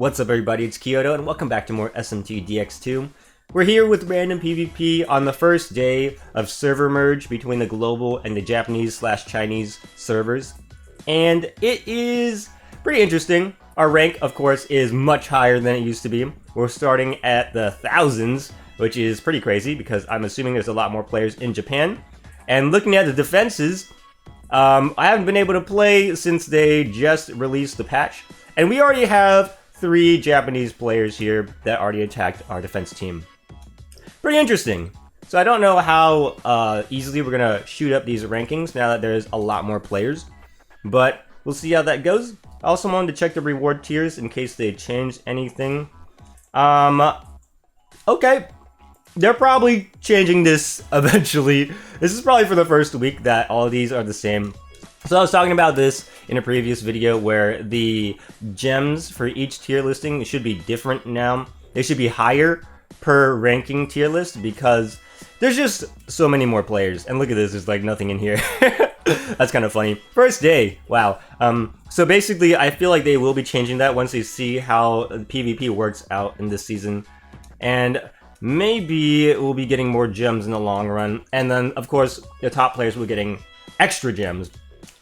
What's up everybody, it's Kiyodo and welcome back to more SMT Dx2. We're here with random PvP on the first day of server merge between the global and the Japanese/Chinese servers. And it is pretty interesting. Our rank, of course, is much higher than it used to be. We're starting at the thousands, which is pretty crazy because I'm assuming there's a lot more players in Japan. And looking at the defenses, I haven't been able to play since they just released the patch. And we already have 3 Japanese players here that already attacked our defense team. Pretty interesting. So I don't know how easily we're going to shoot up these rankings now that there's a lot more players. But we'll see how that goes. I also wanted to check the reward tiers in case they changed anything. Okay. They're probably changing this eventually. This is probably for the first week that all of these are the same. So I was talking about this in a previous video where the gems for each tier listing should be different now. They should be higher per ranking tier list because there's just so many more players. And look at this, there's like nothing in here. That's kind of funny. First day, wow. So basically I feel like they will be changing that once they see how PvP works out in this season. And maybe we'll be getting more gems in the long run. And then of course the top players will be getting extra gems.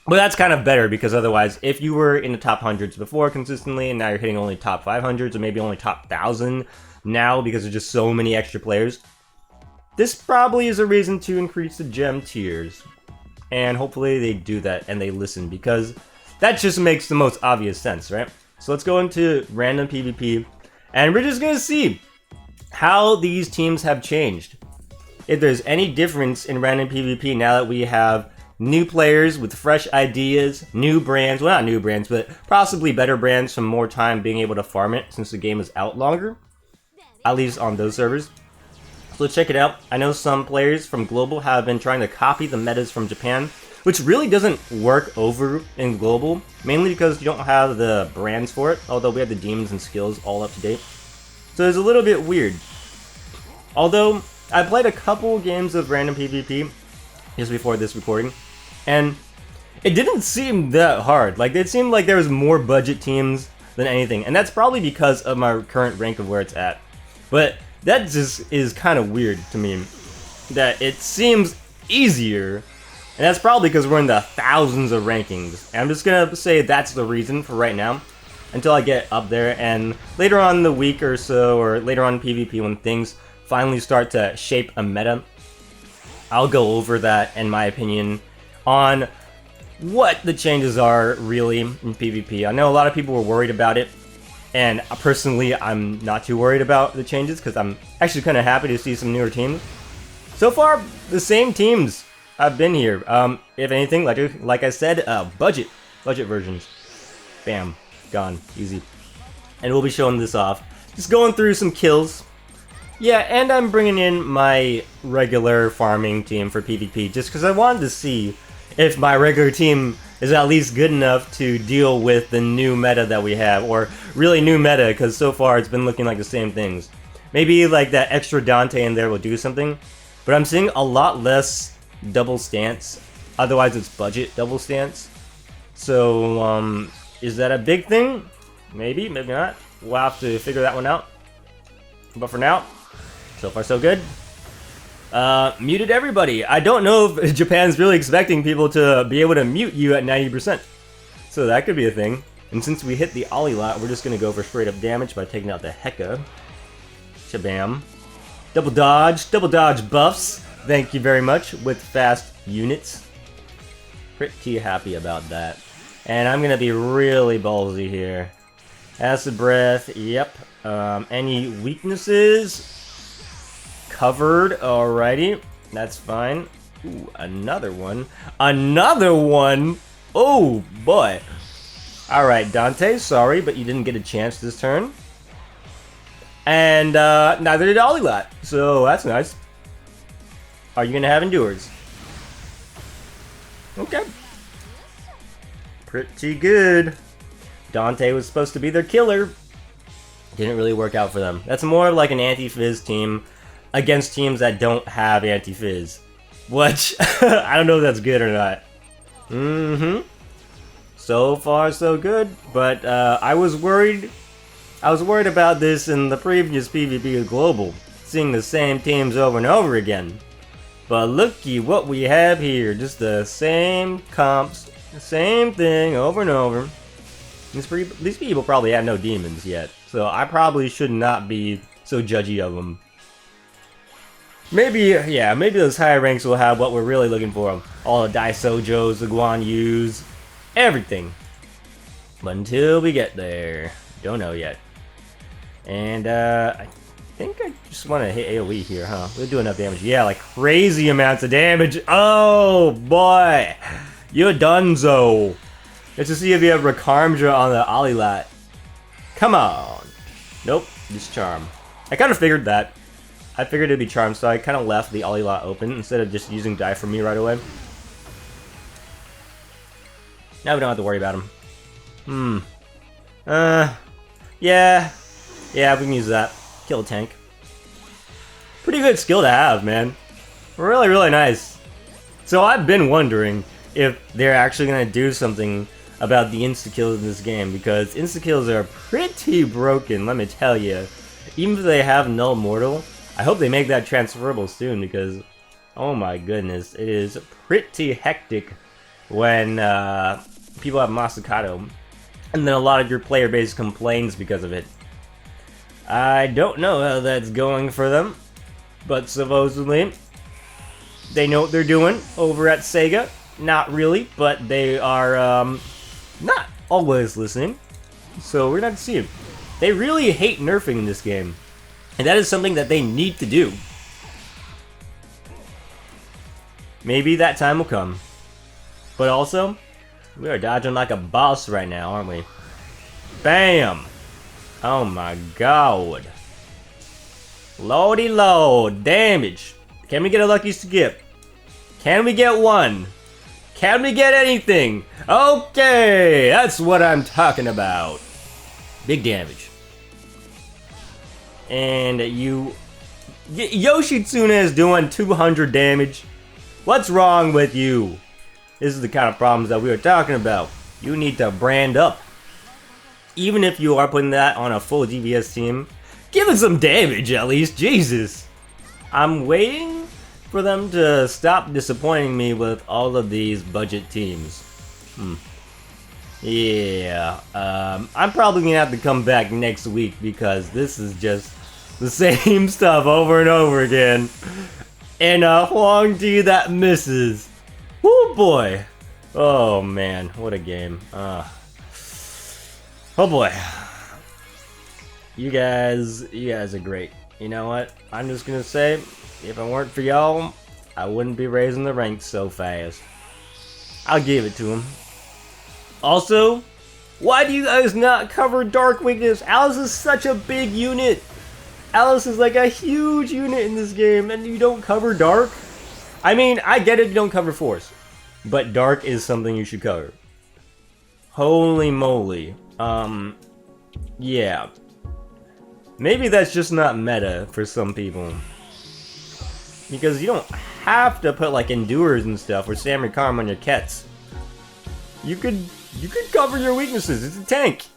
But that's kind of better because otherwise, if you were in the top hundreds before consistently and now you're hitting only top 500s or maybe only top 1,000 now because there's just so many extra players, this probably is a reason to increase the gem tiers. And hopefully they do that and they listen because that just makes the most obvious sense, right? So let's go into random PvP and we're just going to see how these teams have changed. If there's any difference in random PvP now that we have new players with fresh ideas, new brands, well not new brands, but possibly better brands from more time being able to farm it since the game is out longer, at least on those servers. So let's check it out. I know some players from Global have been trying to copy the metas from Japan, which really doesn't work over in Global, mainly because you don't have the brands for it, although we have the demons and skills all up to date. So it's a little bit weird. Although, I played a couple games of random PvP just before this recording, and it didn't seem that hard. Like, it seemed like there was more budget teams than anything, and that's probably because of my current rank of where it's at. But that just is kind of weird to me, that it seems easier, and that's probably because we're in the thousands of rankings. And I'm just gonna say that's the reason for right now, until I get up there, and later on in the week or so, or later on in PvP when things finally start to shape a meta, I'll go over that in my opinion on what the changes are really in PvP. I know a lot of people were worried about it, and personally I'm not too worried about the changes because I'm actually kind of happy to see some newer teams. So far, the same teams have been here. If anything, like I said, budget versions. Bam, gone, easy. And we'll be showing this off. Just going through some kills. Yeah, and I'm bringing in my regular farming team for PvP just because I wanted to see if my regular team is at least good enough to deal with the new meta that we have, or really new meta because so far it's been looking like the same things. Maybe like that extra Dante in there will do something, but I'm seeing a lot less double stance, otherwise it's budget double stance. So, is that a big thing? Maybe, maybe not. We'll have to figure that one out. But for now, so far so good. Muted everybody. I don't know if Japan's really expecting people to be able to mute you at 90%. So that could be a thing. And since we hit the Ollie lot, we're just going to go for straight up damage by taking out the Heka. Shabam. Double dodge buffs. Thank you very much with fast units. Pretty happy about that. And I'm going to be really ballsy here. Acid breath, yep. Any weaknesses? Covered, alrighty. That's fine. Ooh, another one. Another one! Oh, boy. Alright, Dante, sorry, but you didn't get a chance this turn. And, neither did Olilot, so that's nice. Are you gonna have endures? Okay. Pretty good. Dante was supposed to be their killer. Didn't really work out for them. That's more like an anti-fizz team against teams that don't have anti-fizz. Which, I don't know if that's good or not. So far, so good. But I was worried I was worried about this in the previous PvP Global, seeing the same teams over and over again. But looky what we have here, just the same comps, the same thing over and over. These people probably have no demons yet, so I probably should not be so judgy of them. Maybe, yeah, maybe those higher ranks will have what we're really looking for. All the Dai Sojos, the Guan Yus, everything. But until we get there, don't know yet. And, I think I just want to hit AoE here, huh? We'll do enough damage. Yeah, like crazy amounts of damage. Oh, boy. You're donezo. Let's just see if you have Rakarmdra on the Alilat. Come on. Nope, just Charm. I kind of figured that. I figured it'd be Charm, so I kind of left the Alilat open instead of just using Die for me right away. Now we don't have to worry about him. Yeah, we can use that. Kill a tank. Pretty good skill to have, man. Really, really nice. So I've been wondering if they're actually going to do something about the insta-kills in this game, because insta-kills are pretty broken, let me tell you. Even if they have Null Mortal, I hope they make that transferable soon, because, oh my goodness, it is pretty hectic when people have Masakato, and then a lot of your player base complains because of it. I don't know how that's going for them, but supposedly they know what they're doing over at Sega. Not really, but they are not always listening, so we're not to see it. They really hate nerfing in this game, and that is something that they need to do. Maybe that time will come. But also, we are dodging like a boss right now, aren't we? Bam! Oh my god. Lordy load. Damage. Can we get a lucky skip? Can we get one? Can we get anything? Okay, that's what I'm talking about. Big damage. And Yoshitsune is doing 200 damage. What's wrong with you? This is the kind of problems that we were talking about. You need to brand up. Even if you are putting that on a full DPS team, give it some damage at least. Jesus. I'm waiting for them to stop disappointing me with all of these budget teams. Yeah. I'm probably gonna have to come back next week because this is just the same stuff over and over again. And a Huang Di that misses. Woo boy. Oh man, what a game. Oh boy. You guys are great. You know what? I'm just gonna say, if it weren't for y'all, I wouldn't be raising the ranks so fast. I'll give it to him. Also, why do you guys not cover Dark Weakness? Alice is such a big unit. Alice is like a huge unit in this game, and you don't cover Dark? I mean, I get it you don't cover Force, but Dark is something you should cover. Holy moly. Yeah. Maybe that's just not meta for some people. Because you don't have to put like Endurers and stuff or Samurai Karma on your Kets. You could cover your weaknesses. It's a tank.